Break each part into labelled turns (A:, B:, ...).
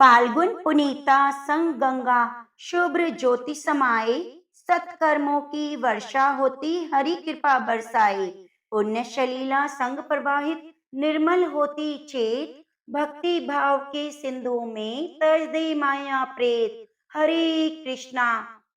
A: फाल्गुन पुनीता संग गंगा शुभ्र ज्योति समाए। सत्कर्मों की वर्षा होती हरि कृपा बरसाए। पुण्य सलीला संग प्रवाहित निर्मल होती चेत। भक्ति भाव के सिंधु में तज दे माया प्रेत। हरे कृष्णा।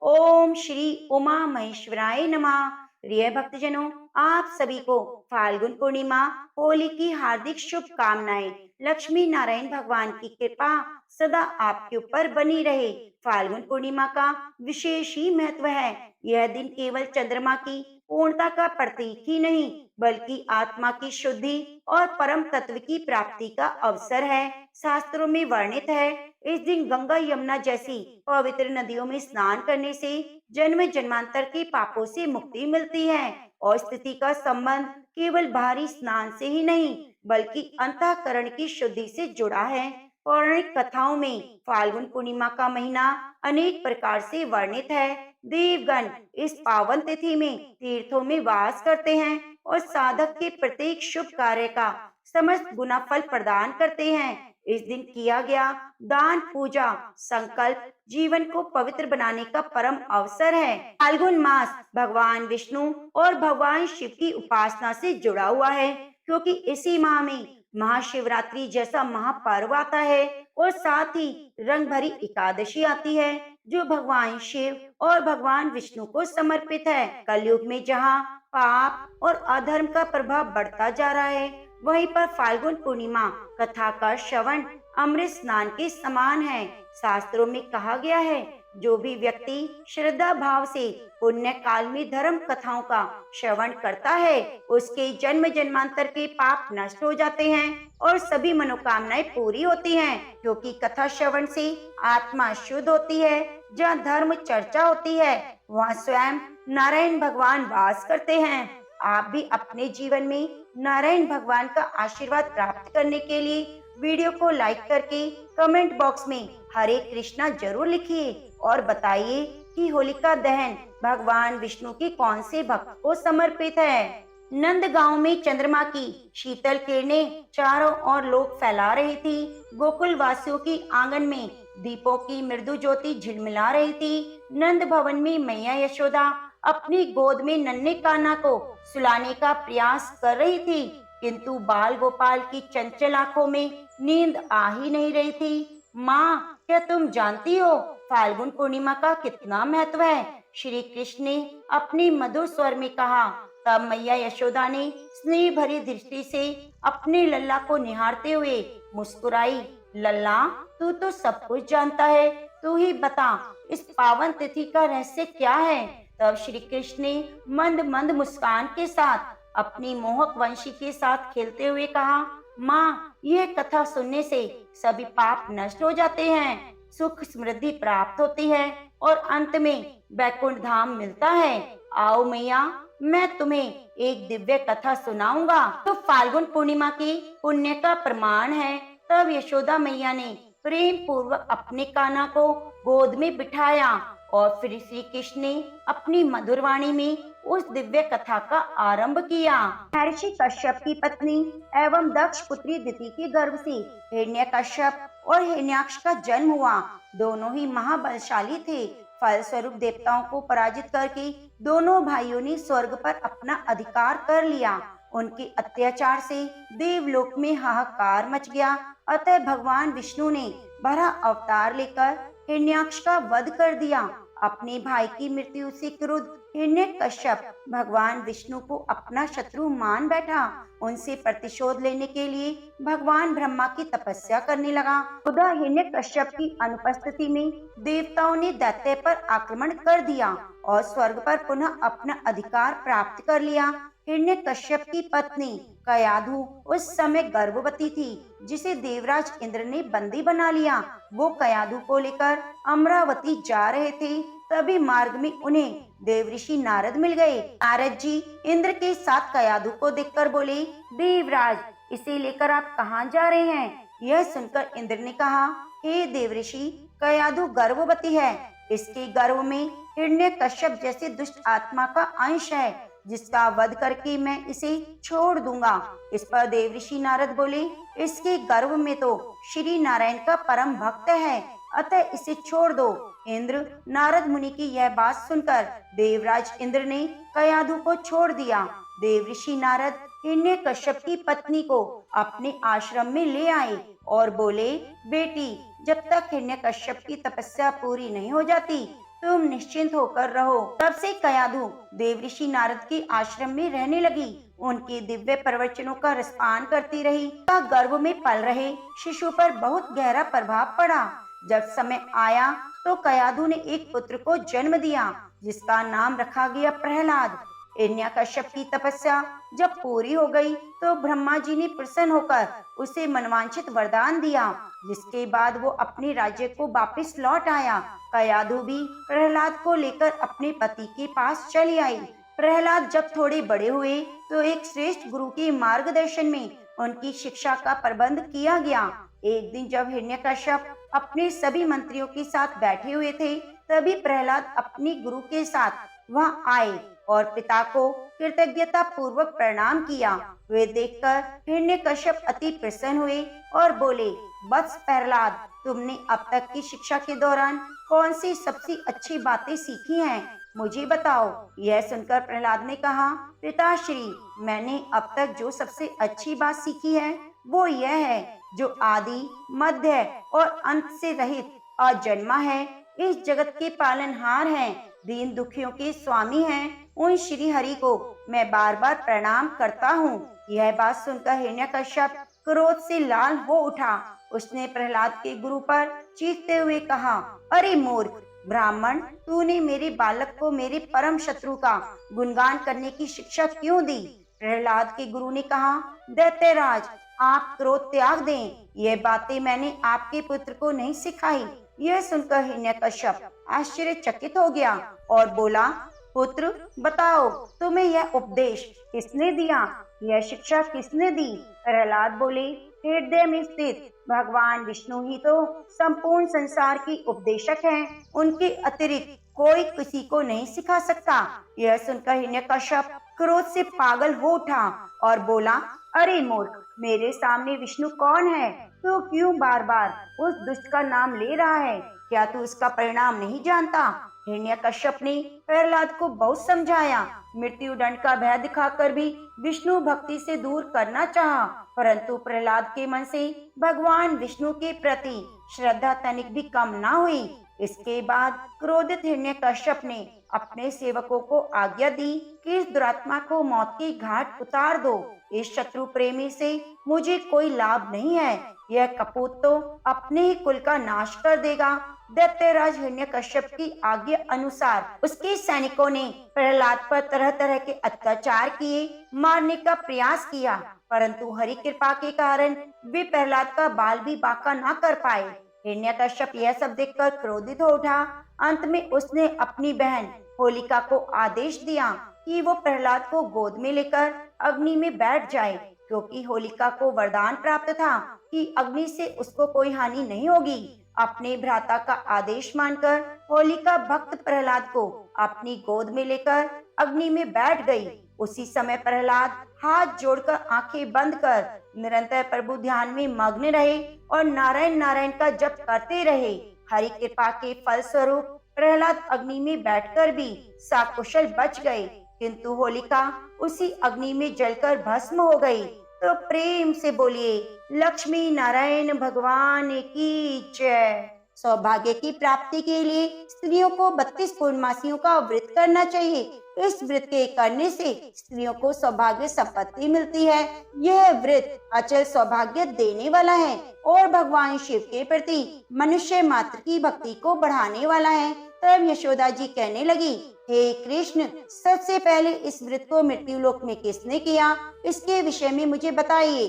A: ओम श्री उमा महेश्वराय नमः। प्रिय भक्तजनों, आप सभी को फाल्गुन पूर्णिमा होली की हार्दिक शुभकामनाएं। लक्ष्मी नारायण भगवान की कृपा सदा आपके ऊपर बनी रहे। फाल्गुन पूर्णिमा का विशेष ही महत्व है। यह दिन केवल चंद्रमा की पूर्णता का प्रतीक ही नहीं, बल्कि आत्मा की शुद्धि और परम तत्व की प्राप्ति का अवसर है। शास्त्रों में वर्णित है, इस दिन गंगा यमुना जैसी पवित्र नदियों में स्नान करने से जन्म जन्मांतर के पापों से मुक्ति मिलती है। और स्थिति का संबंध केवल बाहरी स्नान से ही नहीं, बल्कि अंतःकरण की शुद्धि से जुड़ा है। पौराणिक कथाओं में फाल्गुन पूर्णिमा का महीना अनेक प्रकार से वर्णित है। देवगण इस पावन तिथि में तीर्थों में वास करते हैं और साधक के प्रत्येक शुभ कार्य का समस्त गुना फल प्रदान करते हैं। इस दिन किया गया दान, पूजा, संकल्प जीवन को पवित्र बनाने का परम अवसर है। फाल्गुन मास भगवान विष्णु और भगवान शिव की उपासना से जुड़ा हुआ है, क्योंकि इसी माह में महाशिवरात्रि जैसा महापर्व आता है और साथ ही रंग भरी एकादशी आती है, जो भगवान शिव और भगवान विष्णु को समर्पित है। कलयुग में जहाँ पाप और अधर्म का प्रभाव बढ़ता जा रहा है, वहीं पर फाल्गुन पूर्णिमा कथा का श्रवण अमृत स्नान के समान है। शास्त्रों में कहा गया है, जो भी व्यक्ति श्रद्धा भाव से पुण्य काल में धर्म कथाओं का श्रवण करता है, उसके जन्म जन्मांतर के पाप नष्ट हो जाते हैं और सभी मनोकामनाएं पूरी होती हैं, क्योंकि कथा श्रवण से आत्मा शुद्ध होती है। जहाँ धर्म चर्चा होती है, वहाँ स्वयं नारायण भगवान वास करते हैं। आप भी अपने जीवन में नारायण भगवान का आशीर्वाद प्राप्त करने के लिए वीडियो को लाइक करके कमेंट बॉक्स में हरे कृष्णा जरूर लिखिए और बताइए कि होलिका दहन भगवान विष्णु के कौन से भक्त को समर्पित है। नंद गांव में चंद्रमा की शीतल किरणें चारों ओर लोक फैला रही थी। गोकुल वासियों की आंगन में दीपों की मृदु ज्योति झिलमिला रही थी। नंद भवन में मैया यशोदा अपनी गोद में नन्हे कान्हा को सुलाने का प्रयास कर रही थी, किंतु बाल गोपाल की चंचल आंखों में नींद आ ही नहीं रही थी। माँ, क्या तुम जानती हो फाल्गुन पूर्णिमा का कितना महत्व है? श्री कृष्ण ने अपनी मधुर स्वर में कहा। तब मैया यशोदा ने स्नेह भरी दृष्टि से अपने लल्ला को निहारते हुए मुस्कुराई। लल्ला, तू तो सब कुछ जानता है, तू ही बता, इस पावन तिथि का रहस्य क्या है? तब श्री कृष्ण ने मंद मंद मुस्कान के साथ अपनी मोहक वंशी के साथ खेलते हुए कहा, माँ, यह कथा सुनने से सभी पाप नष्ट हो जाते हैं, सुख समृद्धि प्राप्त होती है और अंत में वैकुंठ धाम मिलता है। आओ मैया, मैं तुम्हें एक दिव्य कथा सुनाऊंगा तो फाल्गुन पूर्णिमा की पुण्य का प्रमाण है। तब यशोदा मैया ने प्रेम पूर्वक अपने कान्हा को गोद में बिठाया और फिर श्री कृष्ण ने अपनी मधुर वाणी में उस दिव्य कथा का आरंभ किया। महर्षि कश्यप की पत्नी एवं दक्ष पुत्री दिति के गर्भ से हिरण्यकश्यप और हिरण्याक्ष का जन्म हुआ। दोनों ही महाबलशाली थे। फलस्वरूप देवताओं को पराजित करके दोनों भाइयों ने स्वर्ग पर अपना अधिकार कर लिया। उनके अत्याचार से देवलोक में हाहाकार मच गया। अतः भगवान विष्णु ने बड़ा अवतार लेकर हिरण्याक्ष का वध कर दिया। अपने भाई की मृत्यु से क्रुद्ध हिरण्यकश्यप भगवान विष्णु को अपना शत्रु मान बैठा। उनसे प्रतिशोध लेने के लिए भगवान ब्रह्मा की तपस्या करने लगा। खुदा हिरण्यकश्यप की अनुपस्थिति में देवताओं ने दैत्य पर आक्रमण कर दिया और स्वर्ग पर पुनः अपना अधिकार प्राप्त कर लिया। हिरण्यकश्यप की पत्नी कयाधु उस समय गर्भवती थी, जिसे देवराज इंद्र ने बंदी बना लिया। वो कयाधु को लेकर अमरावती जा रहे थे, तभी मार्ग में उन्हें देवऋषि नारद मिल गए। नारद जी इंद्र के साथ कयाधु को देखकर बोले, देवराज, इसे लेकर आप कहाँ जा रहे हैं? यह सुनकर इंद्र ने कहा, हे देवऋषि, कयाधु गर्भवती है। इसके गर्भ में हिरण्यकश्यप जैसे दुष्ट आत्मा का अंश है। जिसका वध करके मैं इसे छोड़ दूंगा। इस पर देवऋषि नारद बोले, इसके गर्भ में तो श्री नारायण का परम भक्त है, अतः इसे छोड़ दो। इंद्र नारद मुनि की यह बात सुनकर देवराज इंद्र ने कयाधु को छोड़ दिया। देवऋषि नारद हिरण्यकश्यप की पत्नी को अपने आश्रम में ले आए और बोले, बेटी, जब तक हिरण्यकश्यप की तपस्या पूरी नहीं हो जाती तुम निश्चिंत होकर रहो। तब से कयाधु देवऋषि नारद के आश्रम में रहने लगी। उनके दिव्य प्रवचनों का रसपान करती रही। का गर्भ में पल रहे शिशु पर बहुत गहरा प्रभाव पड़ा। जब समय आया तो कयाधु ने एक पुत्र को जन्म दिया, जिसका नाम रखा गया प्रहलाद। हिरण्यकश्यप की तपस्या जब पूरी हो गई तो ब्रह्मा जी ने प्रसन्न होकर उसे मनवांछित वरदान दिया, जिसके बाद वो अपने राज्य को वापस लौट आया। कयाधु भी प्रहलाद को लेकर अपने पति के पास चली आई। प्रहलाद जब थोड़े बड़े हुए तो एक श्रेष्ठ गुरु के मार्गदर्शन में उनकी शिक्षा का प्रबंध किया गया। एक दिन जब हिरण्यकश्यप अपने सभी मंत्रियों के साथ बैठे हुए थे, तभी प्रहलाद अपने गुरु के साथ वहां आए और पिता को कृतज्ञता पूर्वक प्रणाम किया। वे देखकर हिरण्यकश्यप अति प्रसन्न हुए और बोले, वत्स प्रहलाद, तुमने अब तक की शिक्षा के दौरान कौन सी सबसे अच्छी बातें सीखी हैं? मुझे बताओ। यह सुनकर प्रहलाद ने कहा, पिताश्री, मैंने अब तक जो सबसे अच्छी बात सीखी है वो यह है, जो आदि मध्य और अंत से रहित अजन्मा है, इस जगत के पालनहार हैं, दीन दुखियों के स्वामी हैं, उन श्री हरि को मैं बार बार प्रणाम करता हूँ। यह बात सुनकर हिरण्यकश्यप क्रोध से लाल हो उठा। उसने प्रहलाद के गुरु पर चीखते हुए कहा, अरे मूर्ख ब्राह्मण, तूने मेरे बालक को मेरे परम शत्रु का गुणगान करने की शिक्षा क्यों दी? प्रहलाद के गुरु ने कहा, दैत्यराज, आप क्रोध त्याग दें, यह बातें मैंने आपके पुत्र को नहीं सिखाई। यह सुनकर हिरण्यकश्यप आश्चर्यचकित हो गया और बोला, पुत्र, बताओ, तुम्हें यह उपदेश किसने दिया? यह शिक्षा किसने दी? प्रहलाद बोले, हृदय में स्थित भगवान विष्णु ही तो संपूर्ण संसार की उपदेशक हैं, उनके अतिरिक्त कोई किसी को नहीं सिखा सकता। यह सुनकर हिरण्यकश्यप क्रोध से पागल हो उठा और बोला, अरे मूर्ख, मेरे सामने विष्णु कौन है? तो क्यों बार बार उस दुष्ट का नाम ले रहा है? क्या तू इसका परिणाम नहीं जानता? हिरण्यकश्यप ने प्रहलाद को बहुत समझाया। मृत्यु दंड का भय दिखाकर भी विष्णु भक्ति से दूर करना चाहा, परंतु प्रहलाद के मन से भगवान विष्णु के प्रति श्रद्धा तनिक भी कम न हुई। इसके बाद क्रोधित हिरण्यकश्यप ने अपने सेवकों को आज्ञा दी कि इस दुरात्मा को मौत की घाट उतार दो। इस शत्रु प्रेमी से मुझे कोई लाभ नहीं है, यह कपूत तो अपने ही कुल का नाश कर देगा। दैत्यराज हिरण्यकश्यप की आज्ञा अनुसार उसके सैनिकों ने प्रहलाद पर तरह तरह के अत्याचार किए, मारने का प्रयास किया, परंतु हरि कृपा के कारण वे प्रहलाद का बाल भी बांका न कर पाए। हिरण्यकश्यप यह सब देखकर क्रोधित हो उठा। अंत में उसने अपनी बहन होलिका को आदेश दिया कि वो प्रहलाद को गोद में लेकर अग्नि में बैठ जाए, क्योंकि होलिका को वरदान प्राप्त था कि अग्नि से उसको कोई हानि नहीं होगी। अपने भ्राता का आदेश मानकर होलिका भक्त प्रहलाद को अपनी गोद में लेकर अग्नि में बैठ गई। उसी समय प्रहलाद हाथ जोड़कर आंखें बंद कर निरंतर प्रभु ध्यान में मग्न रहे और नारायण नारायण का जप करते रहे। हरि कृपा के फल स्वरूप प्रहलाद अग्नि में बैठकर भी सकुशल बच गए, किंतु होलिका उसी अग्नि में जलकर भस्म हो गई। तो प्रेम से बोलिए, लक्ष्मी नारायण भगवान की जय। सौभाग्य की प्राप्ति के लिए स्त्रियों को 32 पूर्णमासियों का व्रत करना चाहिए। इस व्रत के करने से स्त्रियों को सौभाग्य संपत्ति मिलती है। यह व्रत अचल सौभाग्य देने वाला है और भगवान शिव के प्रति मनुष्य मात्र की भक्ति को बढ़ाने वाला है। तब यशोदा जी कहने लगी, हे कृष्ण, सबसे पहले इस व्रत को मृत्यु लोक में किसने किया? इसके विषय में मुझे बताइए।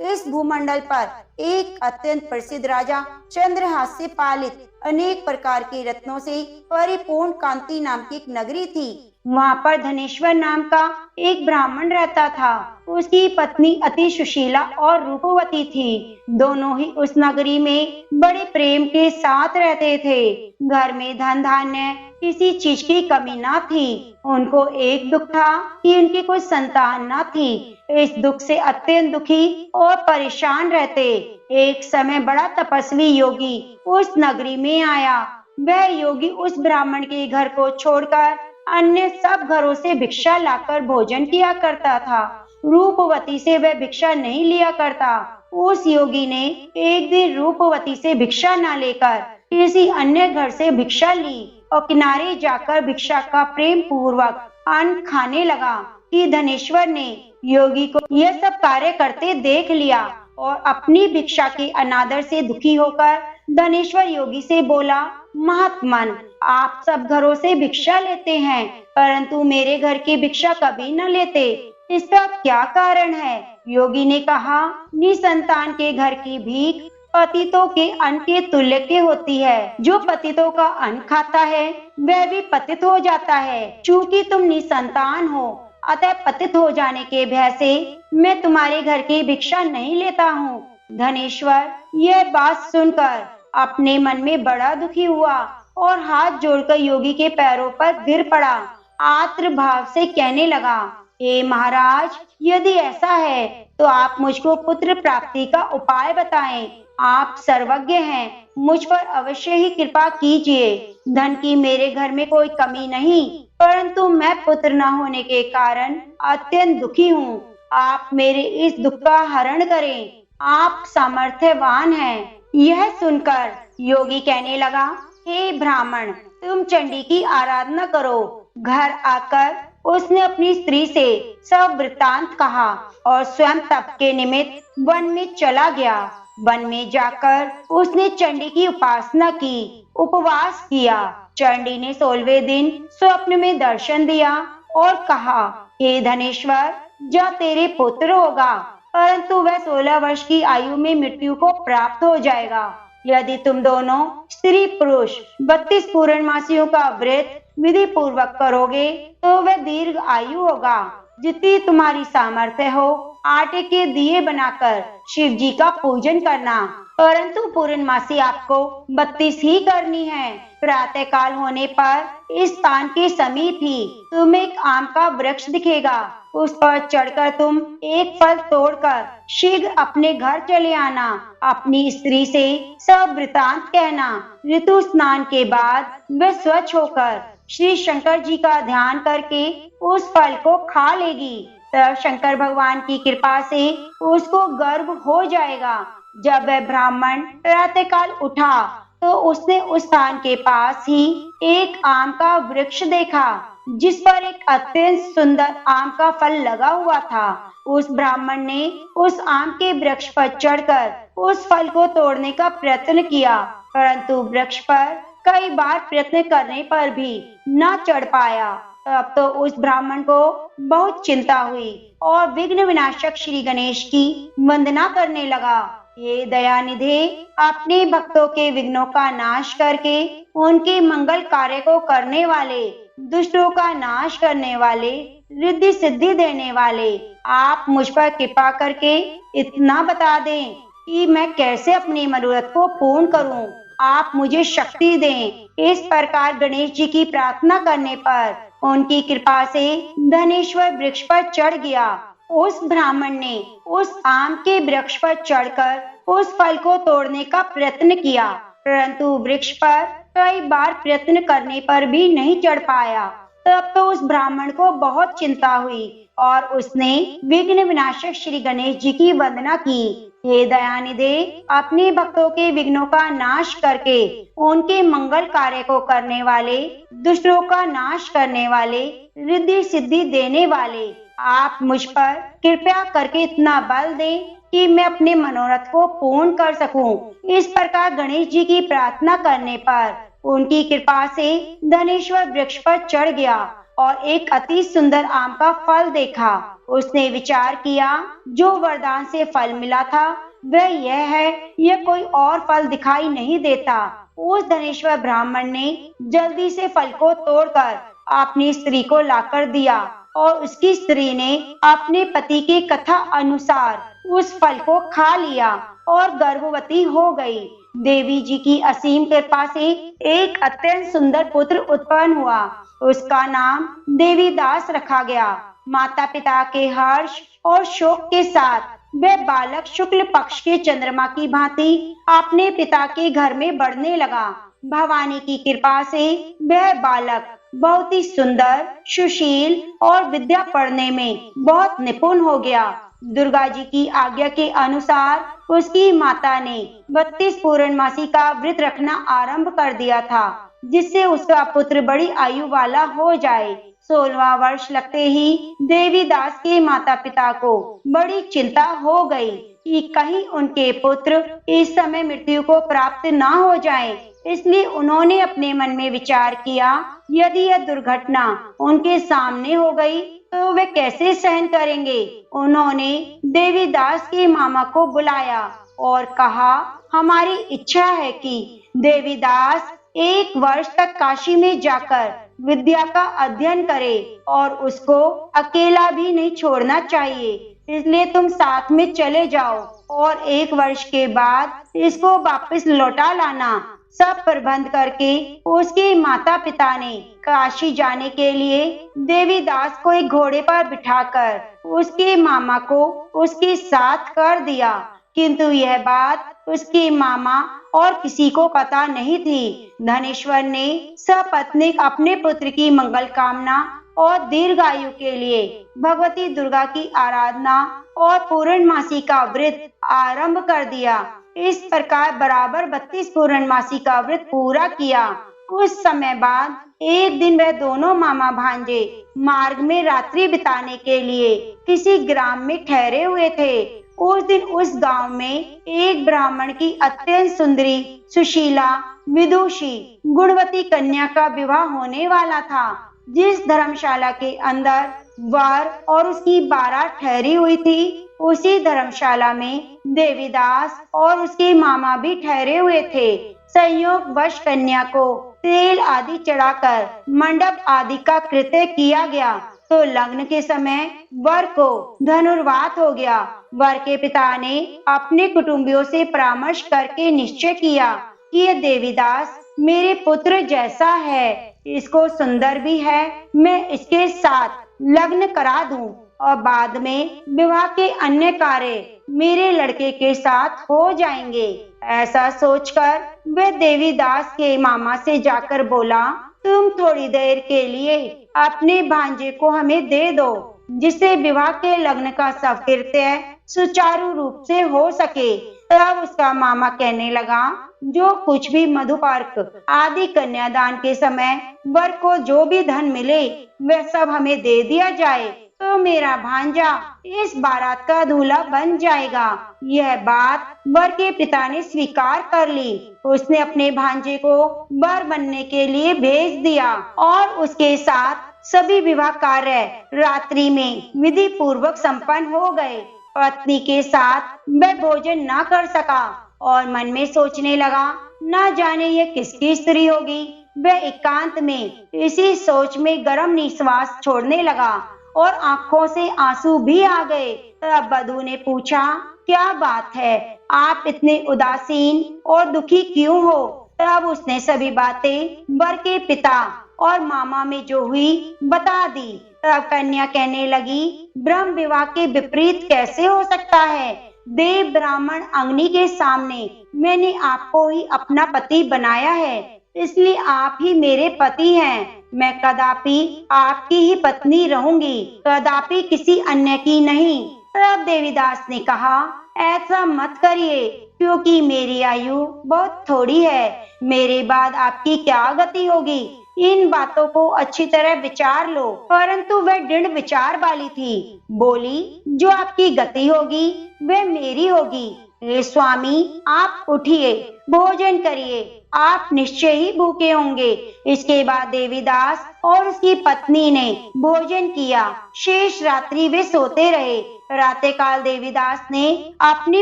A: इस भूमंडल पर एक अत्यंत प्रसिद्ध राजा चंद्रहास से पालित अनेक प्रकार के रत्नों से परिपूर्ण कांति नाम की एक नगरी थी। वहाँ पर धनेश्वर नाम का एक ब्राह्मण रहता था। उसकी पत्नी अति सुशीला और रूपवती थी। दोनों ही उस नगरी में बड़े प्रेम के साथ रहते थे। घर में धन धान्य किसी चीज की कमी ना थी। उनको एक दुख था कि उनकी कोई संतान ना थी। इस दुख से अत्यंत दुखी और परेशान रहते। एक समय बड़ा तपस्वी योगी उस नगरी में आया। वह योगी उस ब्राह्मण के घर को छोड़कर अन्य सब घरों से भिक्षा लाकर भोजन किया करता था। रूपवती से वह भिक्षा नहीं लिया करता। उस योगी ने एक दिन रूपवती से भिक्षा न लेकर किसी अन्य घर से भिक्षा ली और किनारे जाकर भिक्षा का प्रेम पूर्वक अन्न खाने लगा कि धनेश्वर ने योगी को यह सब कार्य करते देख लिया और अपनी भिक्षा के अनादर से दुखी होकर धनेश्वर योगी से बोला, महात्मन, आप सब घरों से भिक्षा लेते हैं परंतु मेरे घर की भिक्षा कभी न लेते, इसका क्या कारण है? योगी ने कहा, निसंतान के घर की भीख पतितों के अन्न के तुल्य के होती है। जो पतितों का अन्न खाता है वह भी पतित हो जाता है। चूंकि तुम निसंतान हो अतः पतित हो जाने के भय से मैं तुम्हारे घर की भिक्षा नहीं लेता हूँ। धनेश्वर यह बात सुनकर अपने मन में बड़ा दुखी हुआ और हाथ जोड़कर योगी के पैरों पर गिर पड़ा। आर्द्र भाव से कहने लगा, हे महाराज, यदि ऐसा है तो आप मुझको पुत्र प्राप्ति का उपाय बताएं। आप सर्वज्ञ हैं, मुझ पर अवश्य ही कृपा कीजिए। धन की मेरे घर में कोई कमी नहीं, परंतु मैं पुत्र न होने के कारण अत्यंत दुखी हूँ। आप मेरे इस दुख का हरण करें। आप सामर्थ्यवान हैं। यह सुनकर योगी कहने लगा, हे ब्राह्मण, तुम चंडी की आराधना करो। घर आकर उसने अपनी स्त्री से सब वृत्तांत कहा और स्वयं तप के निमित्त वन में चला गया। वन में जाकर उसने चंडी की उपासना की, उपवास किया। चंडी ने 16वें दिन स्वप्न में दर्शन दिया और कहा, हे धनेश्वर, जा तेरे पुत्र होगा, परंतु वह 16 वर्ष की आयु में मृत्यु को प्राप्त हो जाएगा। यदि तुम दोनों स्त्री पुरुष 32 पूर्णमासियों का व्रत विधि पूर्वक करोगे तो वह दीर्घ आयु होगा। जितनी तुम्हारी सामर्थ्य हो आटे के दिए बनाकर शिव जी का पूजन करना, परंतु पूर्णमासी आपको 32 ही करनी है। प्रातः काल होने पर इस स्थान के समीप ही तुम्हें एक आम का वृक्ष दिखेगा। उस पर चढ़कर तुम एक फल तोड़कर शीघ्र अपने घर चले आना। अपनी स्त्री से सब वृतांत कहना। ऋतु स्नान के बाद वह स्वच्छ होकर श्री शंकर जी का ध्यान करके उस फल को खा लेगी। तब शंकर भगवान की कृपा से उसको गर्भ हो जाएगा। जब वह ब्राह्मण प्रातःकाल उठा तो उसने उस स्थान के पास ही एक आम का वृक्ष देखा जिस पर एक अत्यंत सुंदर आम का फल लगा हुआ था। उस ब्राह्मण ने उस आम के वृक्ष पर चढ़कर उस फल को तोड़ने का प्रयत्न किया, परंतु वृक्ष पर कई बार प्रयत्न करने पर भी न चढ़ पाया। अब तो उस ब्राह्मण को बहुत चिंता हुई और विघ्न विनाशक श्री गणेश की वंदना करने लगा। ये दयानिधे, अपने भक्तों के विघ्नों का नाश करके उनके मंगल कार्य को करने वाले, दुष्टों का नाश करने वाले, रिद्धि सिद्धि देने वाले, आप मुझ पर कृपा करके इतना बता दें कि मैं कैसे अपनी मनोरथ को पूर्ण करूं। आप मुझे शक्ति दें। इस प्रकार गणेश जी की प्रार्थना करने पर उनकी कृपा से धनेश्वर वृक्ष पर चढ़ गया। उस ब्राह्मण ने उस आम के वृक्ष पर चढ़कर उस फल को तोड़ने का प्रयत्न किया, परंतु वृक्ष पर कई बार प्रयत्न करने पर भी नहीं चढ़ पाया। तब तो उस ब्राह्मण को बहुत चिंता हुई और उसने विघ्न विनाशक श्री गणेश जी की वंदना की। हे दयानिधे, अपने भक्तों के विघ्नों का नाश करके उनके मंगल कार्य को करने वाले, दुष्टों का नाश करने वाले, रिद्धि सिद्धि देने वाले, आप मुझ पर कृपया करके इतना बल दें कि मैं अपने मनोरथ को पूर्ण कर सकूं। इस प्रकार गणेश जी की प्रार्थना करने पर उनकी कृपा से धनेश्वर वृक्ष पर चढ़ गया और एक अति सुंदर आम का फल देखा। उसने विचार किया, जो वरदान से फल मिला था वह यह है, यह कोई और फल दिखाई नहीं देता। उस धनेश्वर ब्राह्मण ने जल्दी से फल को तोड़कर अपनी स्त्री को लाकर दिया और उसकी स्त्री ने अपने पति के कथा अनुसार उस फल को खा लिया और गर्भवती हो गई। देवी जी की असीम कृपा से एक अत्यंत सुंदर पुत्र उत्पन्न हुआ। उसका नाम देवीदास रखा गया। माता पिता के हर्ष और शोक के साथ वह बालक शुक्ल पक्ष के चंद्रमा की भांति अपने पिता के घर में बढ़ने लगा। भवानी की कृपा से वह बालक बहुत ही सुंदर, सुशील और विद्या पढ़ने में बहुत निपुण हो गया। दुर्गा जी की आज्ञा के अनुसार उसकी माता ने 32 पूर्णमासी का व्रत रखना आरंभ कर दिया था, जिससे उसका पुत्र बड़ी आयु वाला हो जाए। 16वां वर्ष लगते ही देवीदास के माता पिता को बड़ी चिंता हो गई कि कहीं उनके पुत्र इस समय मृत्यु को प्राप्त ना हो जाए। इसलिए उन्होंने अपने मन में विचार किया, यदि यह दुर्घटना उनके सामने हो गई तो वे कैसे सहन करेंगे। उन्होंने देवीदास के मामा को बुलाया और कहा, हमारी इच्छा है कि देवीदास 1 वर्ष तक काशी में जाकर विद्या का अध्ययन करे और उसको अकेला भी नहीं छोड़ना चाहिए। इसलिए तुम साथ में चले जाओ और 1 वर्ष के बाद इसको वापस लौटा लाना। सब प्रबंध करके उसके माता पिता ने काशी जाने के लिए देवीदास को एक घोड़े पर बिठाकर उसके मामा को उसके साथ कर दिया। किंतु यह बात उसके मामा और किसी को पता नहीं थी। धनेश्वर ने सपत्नीक अपने पुत्र की मंगल कामना और दीर्घायु के लिए भगवती दुर्गा की आराधना और पूर्णमासी का व्रत आरंभ कर दिया। इस प्रकार बराबर 32 पूर्णमासी का व्रत पूरा किया। कुछ समय बाद एक दिन वह दोनों मामा भांजे मार्ग में रात्रि बिताने के लिए किसी ग्राम में ठहरे हुए थे। उस दिन उस गांव में एक ब्राह्मण की अत्यंत सुंदरी, सुशीला, विदुषी, गुणवती कन्या का विवाह होने वाला था। जिस धर्मशाला के अंदर वर और उसकी बारात ठहरी हुई थी, उसी धर्मशाला में देवीदास और उसके मामा भी ठहरे हुए थे। संयोग वश कन्या को तेल आदि चढ़ाकर मंडप आदि का कृत्य किया गया तो लग्न के समय वर को धनुर्वात हो गया। वर के पिता ने अपने कुटुंबियों से परामर्श करके निश्चय किया कि यह देवीदास मेरे पुत्र जैसा है, इसको सुंदर भी है, मैं इसके साथ लग्न करा दूं और बाद में विवाह के अन्य कार्य मेरे लड़के के साथ हो जाएंगे। ऐसा सोचकर वह देवीदास के मामा से जाकर बोला, तुम थोड़ी देर के लिए अपने भांजे को हमें दे दो, जिससे विवाह के लग्न का सब कृत्य सुचारू रूप से हो सके। तब उसका मामा कहने लगा, जो कुछ भी मधुपर्क आदि कन्यादान के समय वर को जो भी धन मिले वह सब हमें दे दिया जाए, तो मेरा भांजा इस बारात का दूल्हा बन जाएगा। यह बात वर के पिता ने स्वीकार कर ली। उसने अपने भांजे को वर बनने के लिए भेज दिया और उसके साथ सभी विवाह कार्य रात्रि में विधि पूर्वक संपन्न हो गए। पत्नी के साथ वह भोजन न कर सका और मन में सोचने लगा, न जाने यह किसकी स्त्री होगी। वह एकांत में इसी सोच में गर्म निश्वास छोड़ने लगा और आंखों से आंसू भी आ गए। तब बधू ने पूछा, क्या बात है, आप इतने उदासीन और दुखी क्यों हो। तब उसने सभी बातें वर के पिता और मामा में जो हुई बता दी। तब कन्या कहने लगी, ब्रह्म विवाह के विपरीत कैसे हो सकता है। देव ब्राह्मण अग्नि के सामने मैंने आपको ही अपना पति बनाया है, इसलिए आप ही मेरे पति हैं। मैं कदापि आपकी ही पत्नी रहूंगी, कदापि किसी अन्य की नहीं। तब देवीदास ने कहा, ऐसा मत करिए, क्योंकि मेरी आयु बहुत थोड़ी है, मेरे बाद आपकी क्या गति होगी। इन बातों को अच्छी तरह विचार लो। परंतु वह दृढ़ विचार वाली थी। बोली, जो आपकी गति होगी वह मेरी होगी। हे स्वामी, आप उठिए, भोजन करिए, आप निश्चय ही भूखे होंगे। इसके बाद देवीदास और उसकी पत्नी ने भोजन किया। शेष रात्रि वे सोते रहे। प्रातः काल देवीदास ने अपनी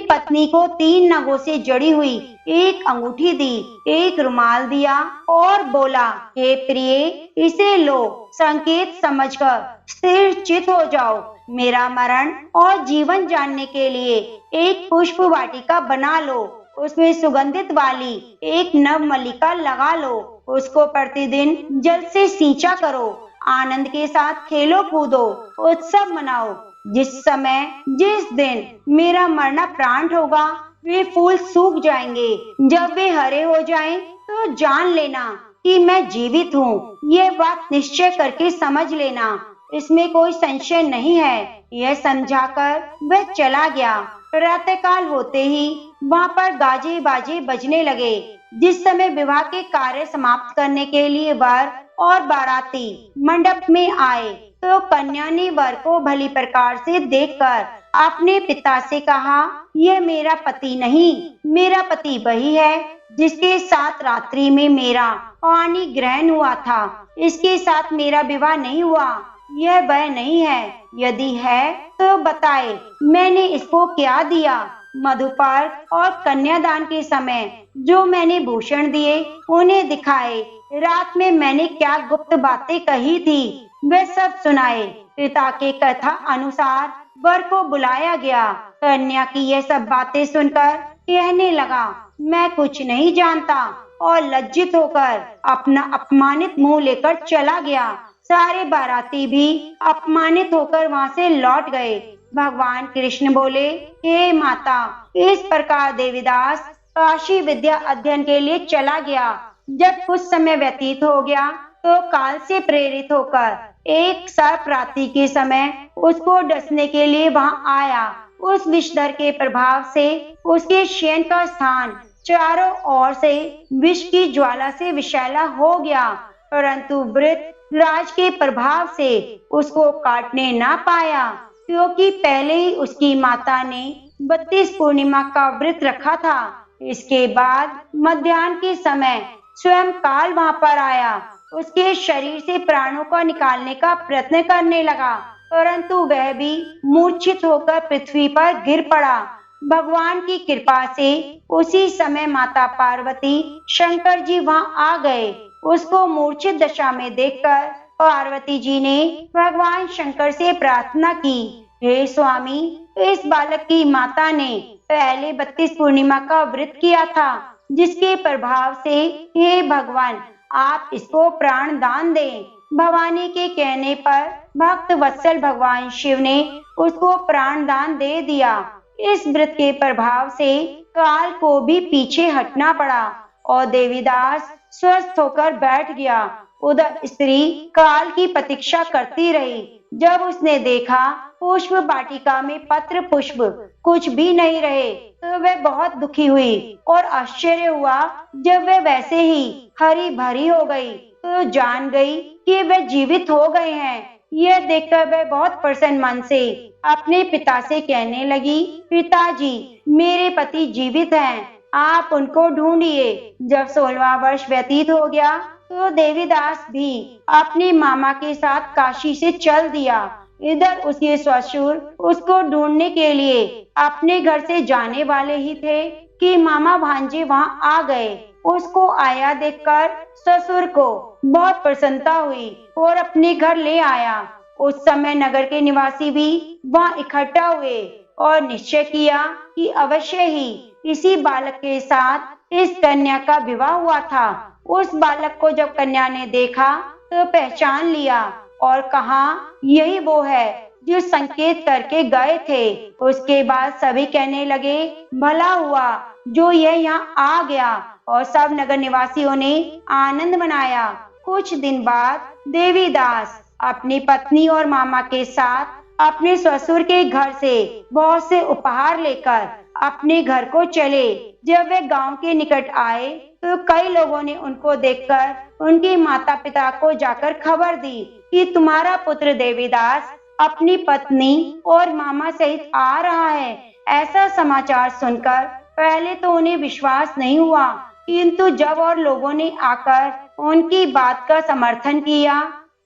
A: पत्नी को 3 नगों से जड़ी हुई एक अंगूठी दी, एक रुमाल दिया और बोला, हे प्रिय, इसे लो, संकेत समझकर स्थिर चित हो जाओ। मेरा मरण और जीवन जानने के लिए एक पुष्प वाटिका बना लो, उसमें सुगंधित वाली एक नव मल्लिका लगा लो, उसको प्रतिदिन जल से सींचा करो, आनंद के साथ खेलो कूदो, उत्सव मनाओ। जिस समय जिस दिन मेरा मरना प्राण होगा, वे फूल सूख जाएंगे। जब वे हरे हो जाएं, तो जान लेना कि मैं जीवित हूँ। ये बात निश्चय करके समझ लेना, इसमें कोई संशय नहीं है। यह समझाकर वह चला गया। प्रातःकाल होते ही वहाँ पर गाजे बाजे बजने लगे। जिस समय विवाह के कार्य समाप्त करने के लिए वर और बाराती मंडप में आए, तो कन्या ने वर को भली प्रकार से देखकर अपने पिता से कहा, यह मेरा पति नहीं, मेरा पति वही है जिसके साथ रात्रि में मेरा पानी ग्रहण हुआ था। इसके साथ मेरा विवाह नहीं हुआ। यह वह नहीं है। यदि है तो बताए, मैंने इसको क्या दिया। मधुपर्क और कन्यादान के समय जो मैंने भूषण दिए, उन्हें दिखाए। रात में मैंने क्या गुप्त बातें कही थी, वे सब सुनाए। पिता के कथा अनुसार वर को बुलाया गया। कन्या की यह सब बातें सुनकर कहने लगा, मैं कुछ नहीं जानता, और लज्जित होकर अपना अपमानित मुंह लेकर चला गया। सारे बाराती भी अपमानित होकर वहां से लौट गए। भगवान कृष्ण बोले, हे माता, इस प्रकार देवीदास काशी विद्या अध्ययन के लिए चला गया। जब कुछ समय व्यतीत हो गया, तो काल से प्रेरित होकर एक सर्प रात्रि के समय उसको डसने के लिए वहां आया। उस विषधर के प्रभाव से उसके शयन का स्थान चारों ओर से विष की ज्वाला से विषैला हो गया, परंतु वृत्त राज के प्रभाव से उसको काटने ना पाया, क्योंकि पहले ही उसकी माता ने 32 पूर्णिमा का व्रत रखा था। इसके बाद मध्याह्न के समय स्वयं काल वहां पर आया। उसके शरीर से प्राणों को निकालने का प्रयत्न करने लगा, परंतु वह भी मूर्छित होकर पृथ्वी पर गिर पड़ा। भगवान की कृपा से उसी समय माता पार्वती शंकर जी वहां आ गए। उसको मूर्छित दशा में देखकर पार्वती जी ने भगवान शंकर से प्रार्थना की, हे स्वामी, इस बालक की माता ने पहले 32 पूर्णिमा का व्रत किया था, जिसके प्रभाव से हे भगवान, आप इसको प्राण दान दें। भवानी के कहने पर भक्त वत्सल भगवान शिव ने उसको प्राण दान दे दिया। इस व्रत के प्रभाव से काल को भी पीछे हटना पड़ा और देवीदास स्वस्थ होकर बैठ गया। उधर स्त्री काल की प्रतीक्षा करती रही। जब उसने देखा पुष्प वाटिका में पत्र पुष्प कुछ भी नहीं रहे, तो वह बहुत दुखी हुई और आश्चर्य हुआ। जब वह वैसे ही हरी भरी हो गई, तो जान गई कि वह जीवित हो गए हैं। यह देखकर वह बहुत प्रसन्न मन से अपने पिता से कहने लगी, पिताजी, मेरे पति जीवित हैं, आप उनको ढूंढिए। जब 16वां वर्ष व्यतीत हो गया, तो देवीदास भी अपने मामा के साथ काशी से चल दिया। इधर उसके ससुर उसको ढूंढने के लिए अपने घर से जाने वाले ही थे कि मामा भांजे वहां आ गए। उसको आया देखकर ससुर को बहुत प्रसन्नता हुई और अपने घर ले आया। उस समय नगर के निवासी भी वहां इकट्ठा हुए और निश्चय किया कि अवश्य ही इसी बालक के साथ इस कन्या का विवाह हुआ था। उस बालक को जब कन्या ने देखा, तो पहचान लिया और कहा, यही वो है जो संकेत करके गए थे। उसके बाद सभी कहने लगे, भला हुआ जो यह यहाँ आ गया, और सब नगर निवासियों ने आनंद मनाया। कुछ दिन बाद देवीदास अपनी पत्नी और मामा के साथ अपने ससुर के घर से बहुत से उपहार लेकर अपने घर को चले। जब वे गांव के निकट आए, तो कई लोगों ने उनको देखकर उनके माता पिता को जाकर खबर दी कि तुम्हारा पुत्र देवीदास अपनी पत्नी और मामा सहित आ रहा है। ऐसा समाचार सुनकर पहले तो उन्हें विश्वास नहीं हुआ, किंतु जब और लोगों ने आकर उनकी बात का समर्थन किया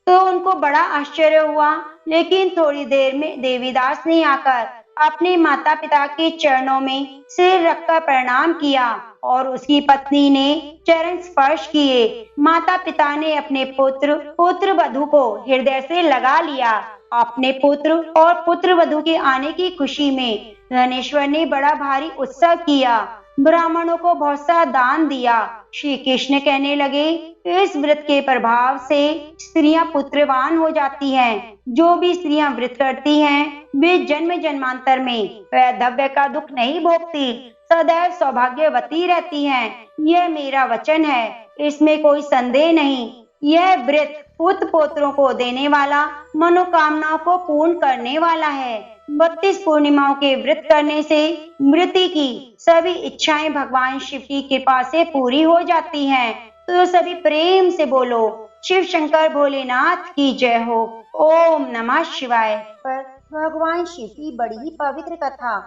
A: तो उनको बड़ा आश्चर्य हुआ। लेकिन थोड़ी देर में देवीदास ने आकर अपने माता पिता के चरणों में सिर रखकर प्रणाम किया और उसकी पत्नी ने चरण स्पर्श किए। माता पिता ने अपने पुत्र वधू को हृदय से लगा लिया। अपने पुत्र और पुत्र वधू के आने की खुशी में धनेश्वर ने बड़ा भारी उत्सव किया, ब्राह्मणों को बहुत सा दान दिया। श्री कृष्ण कहने लगे, इस व्रत के प्रभाव से स्त्रियां पुत्रवान हो जाती हैं। जो भी स्त्रियां व्रत करती हैं वे जन्म जन्मांतर में वैधव्य का दुख नहीं भोगती, सदैव सौभाग्यवती रहती हैं। यह मेरा वचन है, इसमें कोई संदेह नहीं। यह व्रत पुत्र पोत्रों को देने वाला, मनोकामनाओं को पूर्ण करने वाला है। 32 पूर्णिमाओं के व्रत करने से मृत्यु की सभी इच्छाएं भगवान शिव की कृपा से पूरी हो जाती हैं। तो सभी प्रेम से बोलो, शिव शंकर भोलेनाथ की जय हो। ओम नमः शिवाय। पर भगवान शिव की बड़ी ही पवित्र कथा।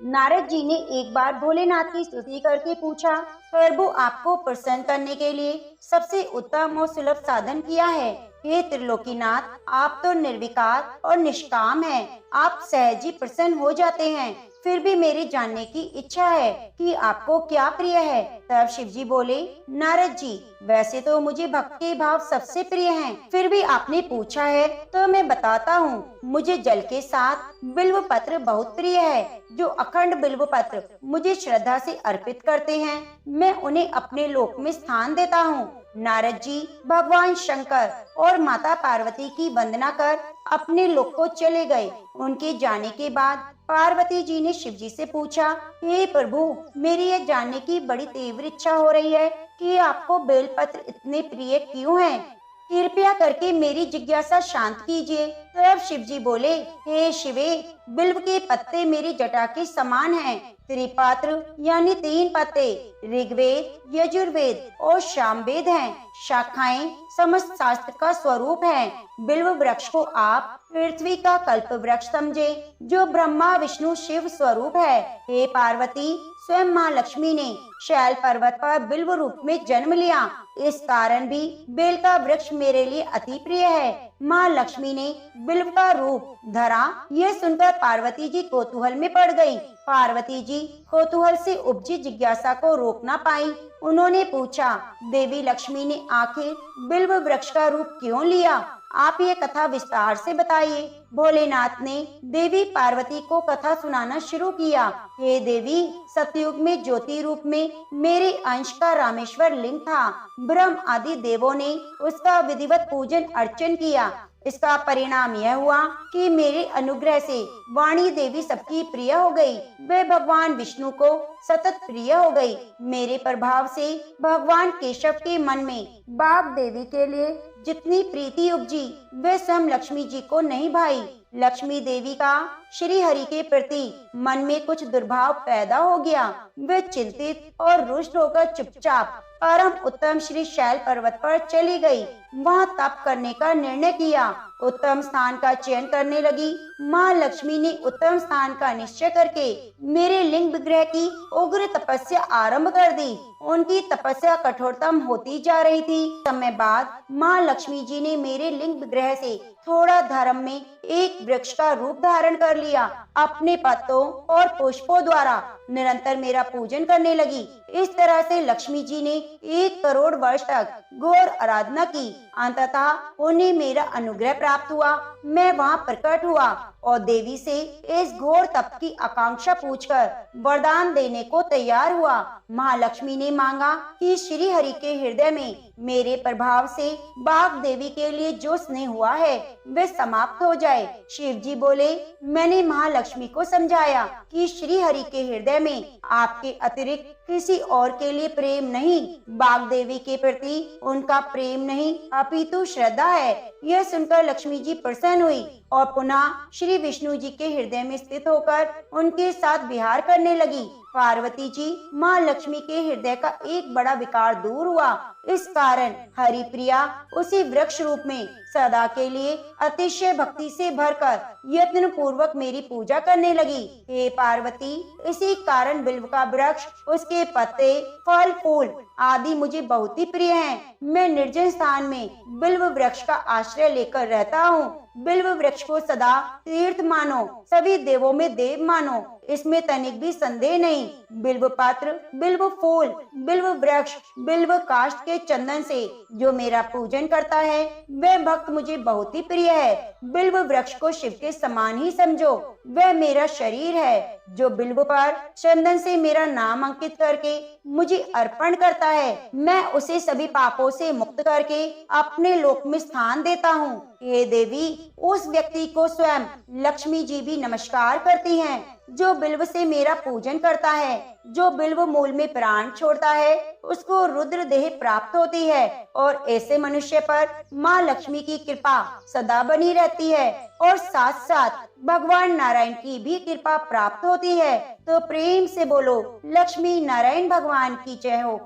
A: नारद जी ने एक बार भोलेनाथ की स्तुति करके पूछा, प्रभु आपको प्रसन्न करने के लिए सबसे उत्तम और सुलभ साधन किया है। हे त्रिलोकीनाथ, आप तो निर्विकार और निष्काम हैं। आप सहज ही प्रसन्न हो जाते हैं। फिर भी मेरी जानने की इच्छा है कि आपको क्या प्रिय है। तब शिव जी बोले, नारद जी, वैसे तो मुझे भक्ति के भाव सबसे प्रिय हैं, फिर भी आपने पूछा है तो मैं बताता हूँ। मुझे जल के साथ बिल्व पत्र बहुत प्रिय है। जो अखंड बिल्व पत्र मुझे श्रद्धा से अर्पित करते हैं, मैं उन्हें अपने लोक में स्थान देता हूँ। नारद जी भगवान शंकर और माता पार्वती की वंदना कर अपने लोक को चले गए। उनके जाने के बाद पार्वती जी ने शिव जी से पूछा, हे प्रभु, मेरी यह जानने की बड़ी तीव्र इच्छा हो रही है कि आपको बेलपत्र इतने प्रिय क्यों हैं? कृपया करके मेरी जिज्ञासा शांत कीजिए। तब शिव जी बोले, हे शिवे, बिल्व के पत्ते मेरी जटा के समान हैं। त्रिपात्र यानी 3 पत्ते ऋग्वेद, यजुर्वेद और सामवेद हैं। शाखाएं समस्त शास्त्र का स्वरूप हैं। बिल्व वृक्ष को आप पृथ्वी का कल्प वृक्ष समझे, जो ब्रह्मा विष्णु शिव स्वरूप है। हे पार्वती, स्वयं माँ लक्ष्मी ने शैल पर्वत पर बिल्व रूप में जन्म लिया। इस कारण भी बेल का वृक्ष मेरे लिए अति प्रिय है। माँ लक्ष्मी ने बिल्व का रूप धरा। यह सुनकर पार्वती जी कौतूहल में पड़ गई। पार्वती जी कौतूहल से उपजी जिज्ञासा को रोक न पाई। उन्होंने पूछा, देवी लक्ष्मी ने आखिर बिल्व वृक्ष का रूप क्यों लिया? आप ये कथा विस्तार से बताइए। भोलेनाथ ने देवी पार्वती को कथा सुनाना शुरू किया। हे देवी, सतयुग में ज्योति रूप में मेरे अंश का रामेश्वर लिंग था। ब्रह्म आदि देवों ने उसका विधिवत पूजन अर्चन किया। इसका परिणाम यह हुआ कि मेरे अनुग्रह से वाणी देवी सबकी प्रिय हो गई। वे भगवान विष्णु को सतत प्रिय हो गई। मेरे प्रभाव से भगवान केशव के मन में बाग देवी के लिए जितनी प्रीति उपजी, वे स्वयं लक्ष्मी जी को नहीं भाई। लक्ष्मी देवी का श्री हरि के प्रति मन में कुछ दुर्भाव पैदा हो गया। वे चिंतित और रुष्ट होकर चुपचाप परम उत्तम श्री शैल पर्वत पर चली गई। वहां तप करने का निर्णय किया। उत्तम स्थान का चयन करने लगी। माँ लक्ष्मी ने उत्तम स्थान का निश्चय करके मेरे लिंग विग्रह की उग्र तपस्या आरंभ कर दी। उनकी तपस्या कठोरतम होती जा रही थी। समय बाद माँ लक्ष्मी जी ने मेरे लिंग विग्रह से थोड़ा धर्म में एक वृक्ष का रूप धारण कर लिया। अपने पत्तों और पुष्पों द्वारा निरंतर मेरा पूजन करने लगी। इस तरह से लक्ष्मी जी ने 1 करोड़ वर्ष तक घोर आराधना की। अंततः उन्हें मेरा अनुग्रह प्राप्त हुआ। मैं वहां प्रकट हुआ और देवी से इस घोर तप की आकांक्षा पूछकर वरदान देने को तैयार हुआ। महालक्ष्मी ने मांगा कि श्री हरि के हृदय में मेरे प्रभाव से बाग देवी के लिए जो स्नेह हुआ है वे समाप्त हो जाए। शिव जी बोले, मैंने महालक्ष्मी को समझाया कि श्री हरि के हृदय में आपके अतिरिक्त किसी और के लिए प्रेम नहीं, बाग देवी के प्रति उनका प्रेम नहीं अपितु श्रद्धा है। यह सुनकर लक्ष्मी जी प्रसन्न हुई और पुनः श्री विष्णु जी के हृदय में स्थित होकर उनके साथ विहार करने लगी। पार्वती जी, माँ लक्ष्मी के हृदय का एक बड़ा विकार दूर हुआ। इस कारण हरिप्रिया उसी वृक्ष रूप में सदा के लिए अतिशय भक्ति से भरकर यत्न पूर्वक मेरी पूजा करने लगी। हे पार्वती, इसी कारण बिल्व का वृक्ष, उसके पत्ते, फल फूल आदि मुझे बहुत ही प्रिय हैं। मैं निर्जन स्थान में बिल्व वृक्ष का आश्रय लेकर रहता हूँ। बिल्व वृक्ष को सदा तीर्थ मानो, सभी देवों में देव मानो, इसमें तनिक भी संदेह नहीं। बिल्व पत्र, बिल्व फूल, बिल्व वृक्ष, बिल्व काष्ठ के चंदन से जो मेरा पूजन करता है वह भक्त मुझे बहुत ही प्रिय है। बिल्व वृक्ष को शिव के समान ही समझो, वह मेरा शरीर है। जो बिल्व पर चंदन से मेरा नाम अंकित करके मुझे अर्पण करता है, मैं उसे सभी पापों से मुक्त करके अपने लोक में स्थान देता हूँ। हे देवी, उस व्यक्ति को स्वयं लक्ष्मी जी भी नमस्कार करती हैं जो बिल्व से मेरा पूजन करता है। जो बिल्व मूल में प्राण छोड़ता है उसको रुद्र देह प्राप्त होती है, और ऐसे मनुष्य पर माँ लक्ष्मी की कृपा सदा बनी रहती है, और साथ साथ भगवान नारायण की भी कृपा प्राप्त होती है। तो प्रेम से बोलो, लक्ष्मी नारायण भगवान की जय हो।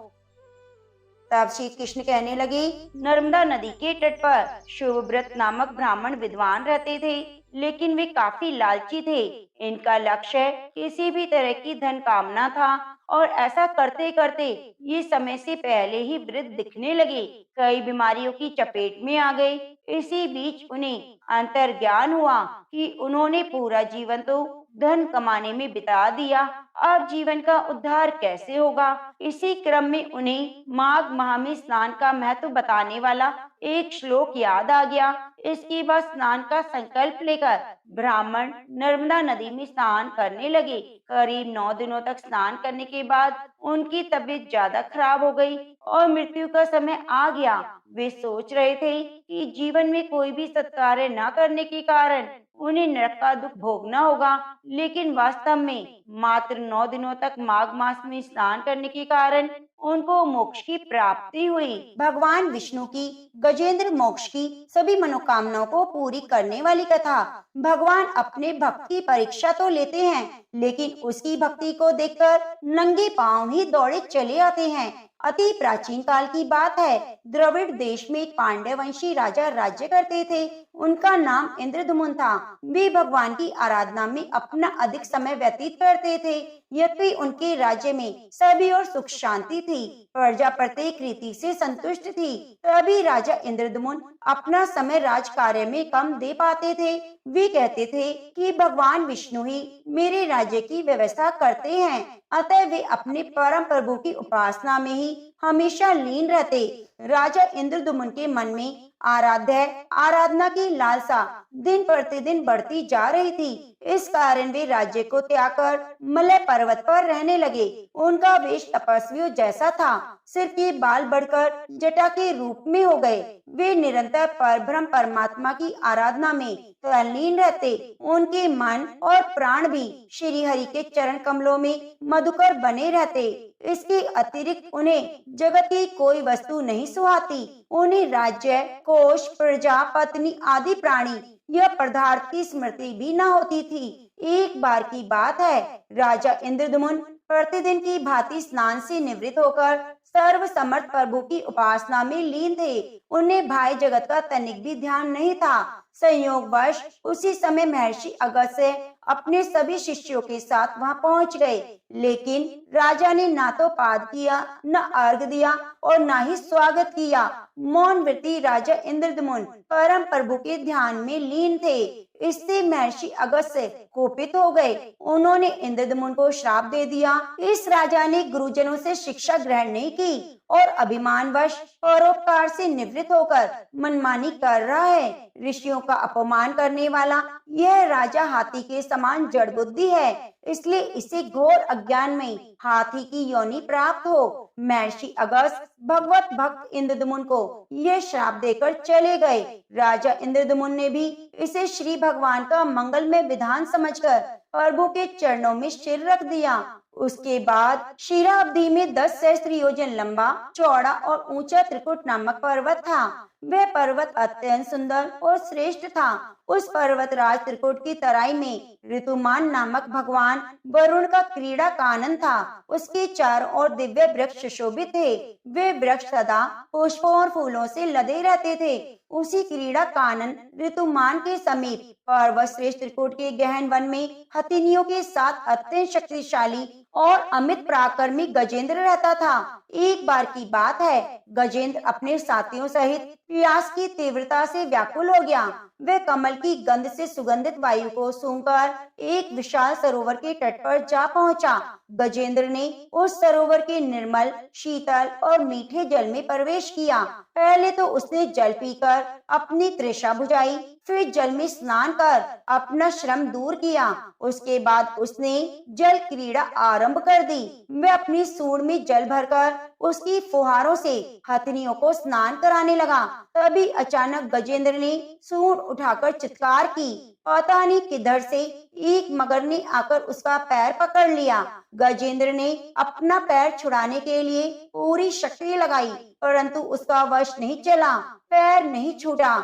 A: तब श्री कृष्ण कहने लगे, नर्मदा नदी के तट पर शुभव्रत नामक ब्राह्मण विद्वान रहते थे, लेकिन वे काफी लालची थे। इनका लक्ष्य किसी भी तरह की धन कामना था, और ऐसा करते करते ये समय से पहले ही वृद्ध दिखने लगे, कई बीमारियों की चपेट में आ गए। इसी बीच उन्हें अंतर्ज्ञान हुआ कि उन्होंने पूरा जीवन तो धन कमाने में बिता दिया, अब जीवन का उद्धार कैसे होगा। इसी क्रम में उन्हें माघ माह में स्नान का महत्व बताने वाला एक श्लोक याद आ गया। इसके बाद स्नान का संकल्प लेकर ब्राह्मण नर्मदा नदी में स्नान करने लगे। करीब 9 दिनों तक स्नान करने के बाद उनकी तबीयत ज्यादा खराब हो गई और मृत्यु का समय आ गया। वे सोच रहे थे कि जीवन में कोई भी सत्कार्य न करने के कारण उन्हें नरक का दुख भोगना होगा, लेकिन वास्तव में मात्र 9 दिनों तक माघ मास में स्नान करने के कारण उनको मोक्ष की प्राप्ति हुई। भगवान विष्णु की गजेंद्र मोक्ष की सभी मनोकामनाओं को पूरी करने वाली कथा। भगवान अपने भक्त की परीक्षा तो लेते हैं, लेकिन उसकी भक्ति को देखकर नंगे पांव ही दौड़े चले आते हैं। अति प्राचीन काल की बात है। द्रविड़ देश में एक पांड्य वंशी राजा राज्य करते थे। उनका नाम इंद्रद्युम्न था। वे भगवान की आराधना में अपना अधिक समय व्यतीत करते थे। यद्यपि उनके राज्य में सभी और सुख शांति थी, प्रजा प्रत्येक रीति से संतुष्ट थी। तभी राजा इंद्रद्युम्न अपना समय राज कार्य में कम दे पाते थे। वे कहते थे कि भगवान विष्णु ही मेरे राज्य की व्यवस्था करते हैं, अतः वे अपने परम प्रभु की उपासना में ही हमेशा लीन रहते। राजा इंद्रद्युम्न के मन में आराधना की लालसा दिन प्रतिदिन बढ़ती जा रही थी। इस कारण वे राज्य को त्याग कर मलय पर्वत पर रहने लगे। उनका वेश तपस्वियों जैसा था। सिर के बाल बढ़कर जटा के रूप में हो गए। वे निरंतर परब्रह्म परमात्मा की आराधना में तल्लीन रहते। उनके मन और प्राण भी श्री हरि के चरण कमलों में मधुकर बने रहते। इसके अतिरिक्त उन्हें जगत की कोई वस्तु नहीं सुहाती। उन्हें राज्य, कोष, प्रजा, पत्नी आदि प्राणी यह पदार्थ की स्मृति भी न होती थी। एक बार की बात है, राजा इंद्रद्युम्न प्रतिदिन की भांति स्नान से निवृत्त होकर सर्व समर्थ प्रभु की उपासना में लीन थे। उन्हें भाई जगत का तनिक भी ध्यान नहीं था। संयोगवश उसी समय महर्षि अगस्त्य अपने सभी शिष्यों के साथ वहां पहुंच गए, लेकिन राजा ने ना तो पाद किया, न अर्घ दिया और न ही स्वागत किया। मौन व्रती राजा इंद्रद्युम्न परम प्रभु के ध्यान में लीन थे। इससे महर्षि अगस्त्य कोपित हो गए। उन्होंने इंद्रद्युम्न को श्राप दे दिया। इस राजा ने गुरुजनों से शिक्षा ग्रहण नहीं की और अभिमानवश परोपकार से निवृत्त होकर मनमानी कर रहा है। ऋषियों का अपमान करने वाला यह राजा हाथी के समान जड़ बुद्धि है, इसलिए इसे घोर अज्ञान में हाथी की योनि प्राप्त हो। महर्षि अगस्त्य भगवत भक्त इंद्रद्युम्न को यह श्राप देकर चले गए। राजा इंद्रद्युम्न ने भी इसे श्री भगवान का मंगलमय विधान समझकर प्रभु के चरणों में सिर रख दिया। उसके बाद क्षीराब्दी में 10 सहस्त्र योजन लंबा, चौड़ा और ऊंचा त्रिकुट नामक पर्वत था। वह पर्वत अत्यंत सुंदर और श्रेष्ठ था। उस पर्वत राज त्रिकुट की तराई में ऋतुमान नामक भगवान वरुण का क्रीड़ा कानन था। उसके चारों ओर दिव्य वृक्ष सुशोभित थे। वे वृक्ष सदा पुष्पों और फूलों से लदे रहते थे। उसी क्रीड़ा कानन ऋतुमान के समीप पर्वत श्रेष्ठ त्रिकुट के गहन वन में हथिनियों के साथ अत्यंत शक्तिशाली और अमित पराक्रमी गजेंद्र रहता था। एक बार की बात है, गजेंद्र अपने साथियों सहित प्यास की तीव्रता से व्याकुल हो गया। वह कमल की गंध से सुगंधित वायु को सूंघकर एक विशाल सरोवर के तट पर जा पहुंचा। गजेंद्र ने उस सरोवर के निर्मल, शीतल और मीठे जल में प्रवेश किया। पहले तो उसने जल पीकर अपनी तृषा बुझाई, फिर जल में स्नान कर अपना श्रम दूर किया। उसके बाद उसने जल क्रीड़ा आरंभ कर दी। वह अपनी सूंड में जल भरकर उसकी फुहारों से हथनियों को स्नान कराने लगा। तभी अचानक गजेंद्र ने सूंड उठाकर चित्कार की। पता नहीं किधर से एक मगर ने आकर उसका पैर पकड़ लिया। गजेंद्र ने अपना पैर छुड़ाने के लिए पूरी शक्ति लगाई, परंतु उसका वश नहीं चला, पैर नहीं छूटा।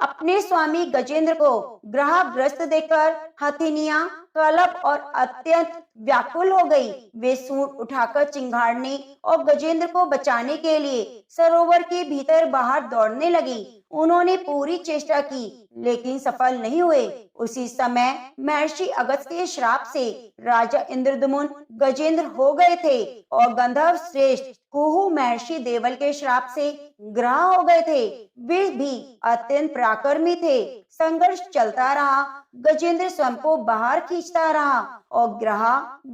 A: अपने स्वामी गजेंद्र को ग्रहग्रस्त देखकर हथिनियां कलप और अत्यंत व्याकुल हो गई। वे सूंड उठाकर चिंगाड़ने और गजेंद्र को बचाने के लिए सरोवर के भीतर बाहर दौड़ने लगी। उन्होंने पूरी चेष्टा की, लेकिन सफल नहीं हुए। उसी समय महर्षि अगस्त्य के श्राप से राजा इंद्रद्युम्न गजेंद्र हो गए थे और गंधर्व श्रेष्ठ कुहू महर्षि देवल के श्राप से ग्रह हो गए थे। वे भी अत्यंत पराक्रमी थे। संघर्ष चलता रहा। गजेंद्र स्वयं को बाहर खींचता रहा और ग्रह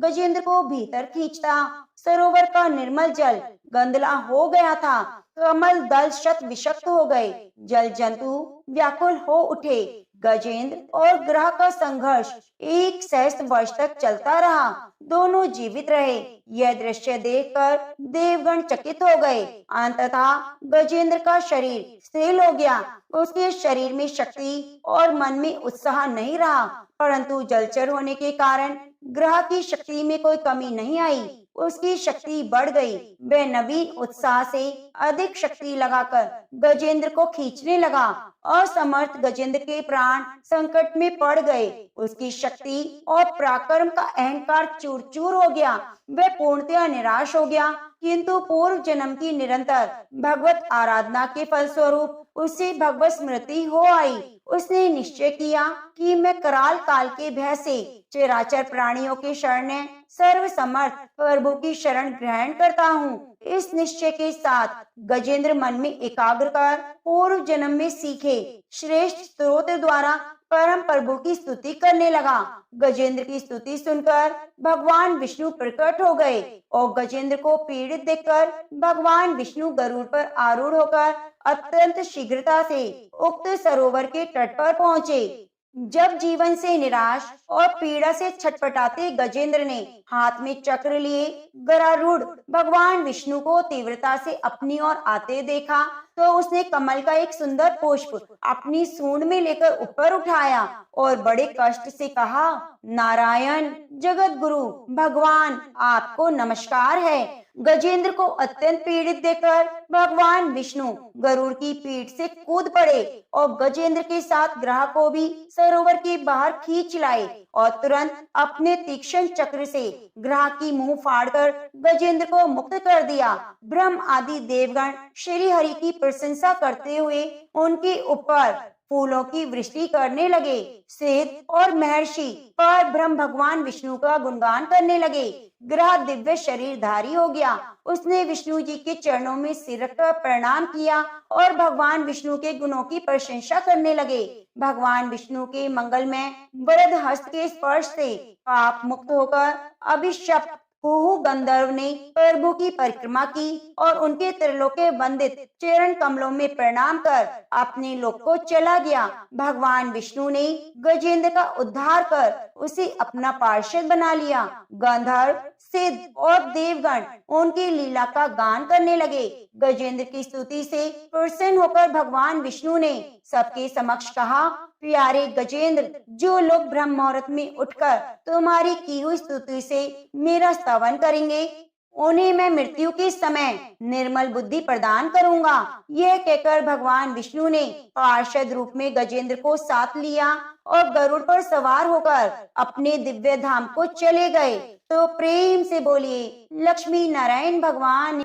A: गजेंद्र को भीतर खींचता। सरोवर का निर्मल जल गंदला हो गया था। कमल दल शत विषक्त हो गए। जल जंतु व्याकुल हो उठे। गजेंद्र और ग्रह का संघर्ष 1 सहस्त्र वर्ष तक चलता रहा। दोनों जीवित रहे। यह दृश्य देखकर देवगण चकित हो गए। अंततः गजेंद्र का शरीर शिथिल हो गया। उसके शरीर में शक्ति और मन में उत्साह नहीं रहा, परंतु जलचर होने के कारण ग्रह की शक्ति में कोई कमी नहीं आई। उसकी शक्ति बढ़ गई। वह नवीन उत्साह से अधिक शक्ति लगाकर गजेंद्र को खींचने लगा। असमर्थ गजेंद्र के प्राण संकट में पड़ गए। उसकी शक्ति और पराक्रम का अहंकार चूर चूर हो गया। वह पूर्णतया निराश हो गया, किंतु पूर्व जन्म की निरंतर भगवत आराधना के फलस्वरूप उसे भगवत स्मृति हो आई। उसने निश्चय किया कि मैं कराल काल के भय से चराचर प्राणियों के शरण सर्व समर्थ प्रभु की शरण ग्रहण करता हूँ। इस निश्चय के साथ गजेंद्र मन में एकाग्र कर पूर्व जन्म में सीखे श्रेष्ठ स्त्रोत्र द्वारा परम प्रभु की स्तुति करने लगा। गजेंद्र की स्तुति सुनकर भगवान विष्णु प्रकट हो गए और गजेंद्र को पीड़ित देखकर भगवान विष्णु गरुड़ पर आरूढ़ होकर अत्यंत शीघ्रता से उक्त सरोवर के तट पर पहुँचे। जब जीवन से निराश और पीड़ा से छटपटाते गजेंद्र ने हाथ में चक्र लिए गरुड़ भगवान विष्णु को तीव्रता से अपनी ओर आते देखा, तो उसने कमल का एक सुंदर पुष्प अपनी सूंड में लेकर ऊपर उठाया और बड़े कष्ट से कहा, नारायण जगत गुरु भगवान, आपको नमस्कार है। गजेंद्र को अत्यंत पीड़ित देखकर भगवान विष्णु गरुड़ की पीठ से कूद पड़े और गजेंद्र के साथ ग्रह को भी सरोवर के बाहर खींच लाए और तुरंत अपने तीक्ष्ण चक्र से ग्रह की मुंह फाड़कर गजेंद्र को मुक्त कर दिया। ब्रह्म आदि देवगण श्री हरि की प्रशंसा करते हुए उनके ऊपर फूलों की वृष्टि करने लगे। सिद्ध और महर्षि पर ब्रह्म भगवान विष्णु का गुणगान करने लगे। ग्रह दिव्य शरीरधारी हो गया। उसने विष्णु जी के चरणों में सिर रखकर प्रणाम किया और भगवान विष्णु के गुणों की प्रशंसा करने लगे। भगवान विष्णु के मंगलमय वरद हस्त के स्पर्श से पाप मुक्त होकर अभिशप्त कुहू गंधर्व ने प्रभु की परिक्रमा की और उनके त्रिलोके वंदित चरण कमलों में प्रणाम कर अपने लोक को चला गया। भगवान विष्णु ने गजेंद्र का उद्धार कर उसे अपना पार्षद बना लिया। गंधर्व सिद्ध और देवगण उनकी लीला का गान करने लगे। गजेंद्र की स्तुति से प्रसन्न होकर भगवान विष्णु ने सबके समक्ष कहा, प्यारे गजेंद्र, जो लोग ब्रह्म मुहूर्त में उठकर तुम्हारी की हुई स्तुति से मेरा स्तवन करेंगे, उन्हें मैं मृत्यु के समय निर्मल बुद्धि प्रदान करूंगा। यह कहकर भगवान विष्णु ने पार्षद रूप में गजेंद्र को साथ लिया और गरुड़ पर सवार होकर अपने दिव्य धाम को चले गए। तो प्रेम से बोलिए लक्ष्मी नारायण भगवान